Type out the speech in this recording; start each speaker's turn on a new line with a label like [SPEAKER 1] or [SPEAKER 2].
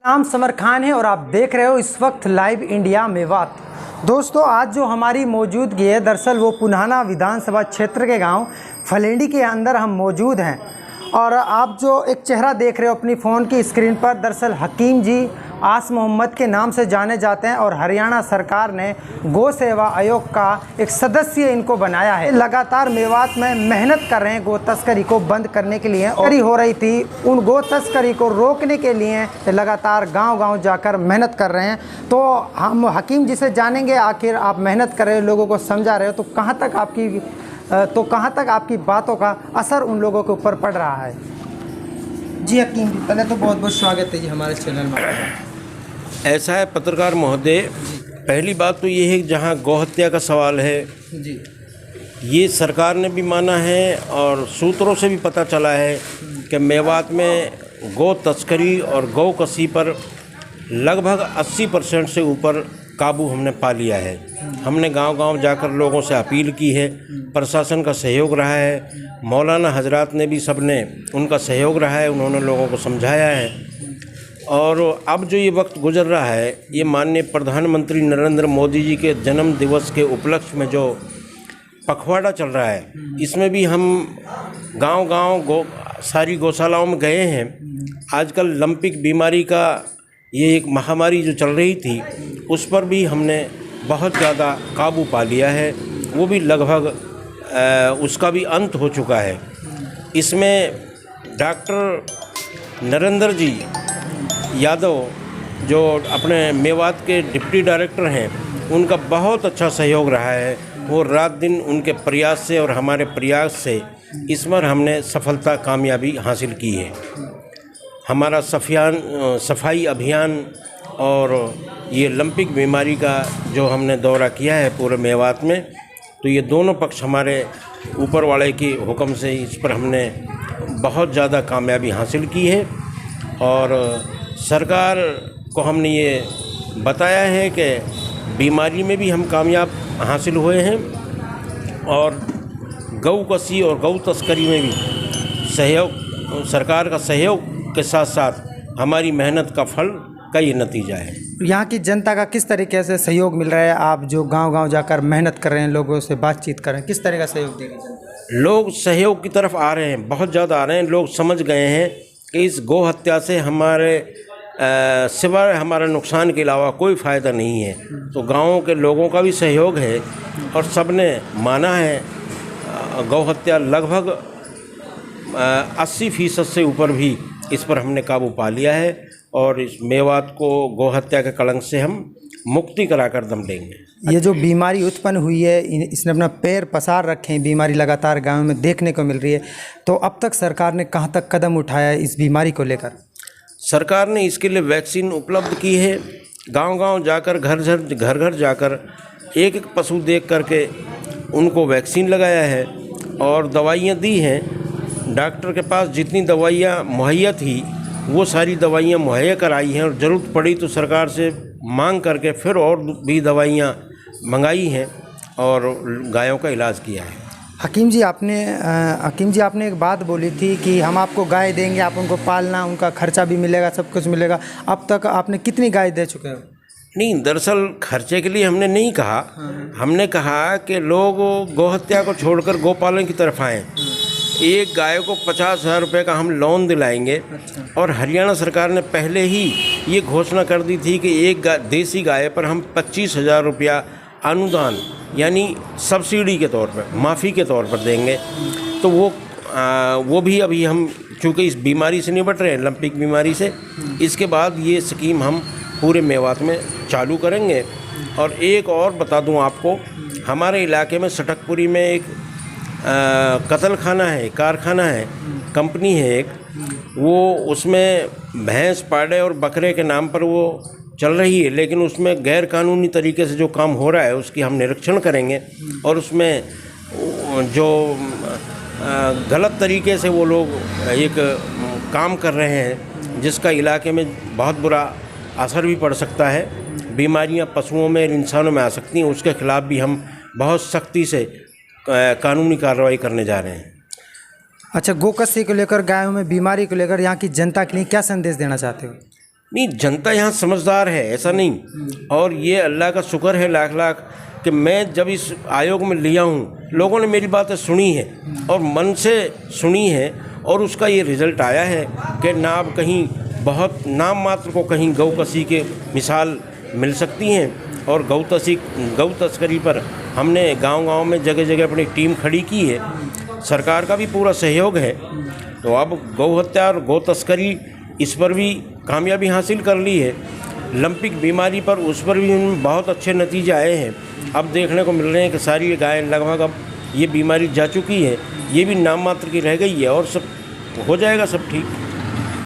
[SPEAKER 1] नाम समर खान है और आप देख रहे हो इस वक्त लाइव इंडिया मेवात। दोस्तों, आज जो हमारी मौजूदगी है दरअसल वो पुन्हाना विधानसभा क्षेत्र के गांव फलेंडी के अंदर हम मौजूद हैं। और आप जो एक चेहरा देख रहे हो अपनी फ़ोन की स्क्रीन पर, दरअसल हकीम जी आस मोहम्मद के नाम से जाने जाते हैं और हरियाणा सरकार ने गौ सेवा आयोग का एक सदस्य इनको बनाया है। लगातार मेवात में मेहनत कर रहे हैं गौ तस्करी को बंद करने के लिए। और हो रही थी उन गौ तस्करी को रोकने के लिए लगातार गांव-गांव जाकर मेहनत कर रहे हैं। तो हम हकीम जी से जानेंगे आखिर आप मेहनत कर रहे हो, लोगों को समझा रहे हो, तो कहाँ तक आपकी बातों का असर उन लोगों के ऊपर पड़ रहा है। जी हकीम जी, पहले तो बहुत बहुत स्वागत है जी हमारे चैनल में।
[SPEAKER 2] ऐसा है पत्रकार महोदय, पहली बात तो ये है कि जहाँ गौहत्या का सवाल है
[SPEAKER 1] जी, ये
[SPEAKER 2] सरकार ने भी माना है और सूत्रों से भी पता चला है कि मेवात में गौ तस्करी और गौ कसी पर लगभग 80% से ऊपर काबू हमने पा लिया है। हमने गांव-गांव जाकर लोगों से अपील की है, प्रशासन का सहयोग रहा है, मौलाना हजरात ने भी सबने उनका सहयोग रहा है, उन्होंने लोगों को समझाया है। और अब जो ये वक्त गुजर रहा है, ये माननीय प्रधानमंत्री नरेंद्र मोदी जी के जन्म दिवस के उपलक्ष्य में जो पखवाड़ा चल रहा है, इसमें भी हम गांव-गांव सारी गौशालाओं में गए हैं। आजकल लंपिक बीमारी का ये एक महामारी जो चल रही थी, उस पर भी हमने बहुत ज़्यादा काबू पा लिया है। वो भी लगभग उसका भी अंत हो चुका है। इसमें डॉक्टर नरेंद्र जी यादव जो अपने मेवात के डिप्टी डायरेक्टर हैं, उनका बहुत अच्छा सहयोग रहा है। वो रात दिन उनके प्रयास से और हमारे प्रयास से इस पर हमने सफलता कामयाबी हासिल की है। हमारा सफाई अभियान और ये लंपिक बीमारी का जो हमने दौरा किया है पूरे मेवात में, तो ये दोनों पक्ष हमारे ऊपर वाले के हुक्म से इस पर हमने बहुत ज़्यादा कामयाबी हासिल की है। और सरकार को हमने ये बताया है कि बीमारी में भी हम कामयाब हासिल हुए हैं और गौ कसी और गौ तस्करी में भी सहयोग, सरकार का सहयोग के साथ साथ हमारी मेहनत का फल का ये नतीजा है।
[SPEAKER 1] यहाँ की जनता का किस तरीके से सहयोग मिल रहा है? आप जो गांव-गांव जाकर मेहनत कर रहे हैं, लोगों से बातचीत कर रहे हैं, किस तरह का सहयोग दे रही है?
[SPEAKER 2] लोग सहयोग की तरफ आ रहे हैं, बहुत ज़्यादा आ रहे हैं। लोग समझ गए हैं कि इस गौ हत्या से हमारे सिवाय हमारे नुकसान के अलावा कोई फ़ायदा नहीं है। तो गाँव के लोगों का भी सहयोग है और सब ने माना है। गौ हत्या लगभग 80% से ऊपर भी इस पर हमने काबू पा लिया है और इस मेवात को गौ हत्या के कलंक से हम मुक्ति कराकर दम लेंगे।
[SPEAKER 1] ये जो बीमारी उत्पन्न हुई है, इसने अपना पैर पसार रखे हैं, बीमारी लगातार गाँव में देखने को मिल रही है, तो अब तक सरकार ने कहाँ तक कदम उठाया है इस बीमारी को लेकर?
[SPEAKER 2] सरकार ने इसके लिए वैक्सीन उपलब्ध की है। गांव-गांव जाकर, घर घर जाकर एक एक पशु देख करके उनको वैक्सीन लगाया है और दवाइयाँ दी हैं। डॉक्टर के पास जितनी दवाइयाँ मुहैया थी वो सारी दवाइयाँ मुहैया कराई हैं और ज़रूरत पड़ी तो सरकार से मांग करके फिर और भी दवाइयाँ मंगाई हैं और गायों का इलाज किया है।
[SPEAKER 1] हकीम जी, आपने एक बात बोली थी कि हम आपको गाय देंगे, आप उनको पालना, उनका खर्चा भी मिलेगा, सब कुछ मिलेगा। अब तक आपने कितनी गाय दे चुके हो?
[SPEAKER 2] नहीं, दरअसल खर्चे के लिए हमने नहीं कहा। हमने कहा कि लोग गौहत्या को छोड़कर गौपालन की तरफ आएँ। एक गाय को 50,000 रुपये का हम लोन दिलाएंगे। और हरियाणा सरकार ने पहले ही ये घोषणा कर दी थी कि एक देसी गाय पर हम 25,000 रुपया अनुदान यानी सब्सिडी के तौर पर, माफ़ी के तौर पर देंगे। तो वो भी अभी हम चूँकि इस बीमारी से निपट रहे हैं, लंपिक बीमारी से, इसके बाद ये स्कीम हम पूरे मेवात में चालू करेंगे। और एक और बता दूं आपको, हमारे इलाके में सटकपुरी में एक कत्ल खाना है, कारखाना है, कंपनी है एक, वो उसमें भैंस, पाड़े और बकरे के नाम पर वो चल रही है, लेकिन उसमें गैर कानूनी तरीके से जो काम हो रहा है उसकी हम निरीक्षण करेंगे और उसमें जो गलत तरीके से वो लोग एक काम कर रहे हैं जिसका इलाके में बहुत बुरा असर भी पड़ सकता है, बीमारियां पशुओं में, इंसानों में आ सकती हैं, उसके खिलाफ भी हम बहुत सख्ती से कानूनी कार्रवाई करने जा रहे हैं।
[SPEAKER 1] अच्छा, गोकसी को लेकर, गायों में बीमारी को लेकर यहाँ की जनता के लिए क्या संदेश देना चाहते हो?
[SPEAKER 2] नहीं, जनता यहाँ समझदार है, ऐसा नहीं। और ये अल्लाह का शुक्र है लाख लाख कि मैं जब इस आयोग में लिया हूँ, लोगों ने मेरी बातें सुनी है और मन से सुनी है, और उसका ये रिज़ल्ट आया है कि ना अब कहीं बहुत नाम मात्र को कहीं गौ कसी के मिसाल मिल सकती हैं। और गौ तस्करी पर हमने गांव-गांव में जगह जगह अपनी टीम खड़ी की है, सरकार का भी पूरा सहयोग है। तो अब गौ हत्या और गौ तस्करी इस पर भी कामयाबी हासिल कर ली है। लंपिक बीमारी पर उस पर भी उनमें बहुत अच्छे नतीजे आए हैं। अब देखने को मिल रहे हैं कि सारी गाय लगभग अब ये बीमारी जा चुकी है, ये भी नाम मात्र की रह गई है और सब हो जाएगा सब ठीक।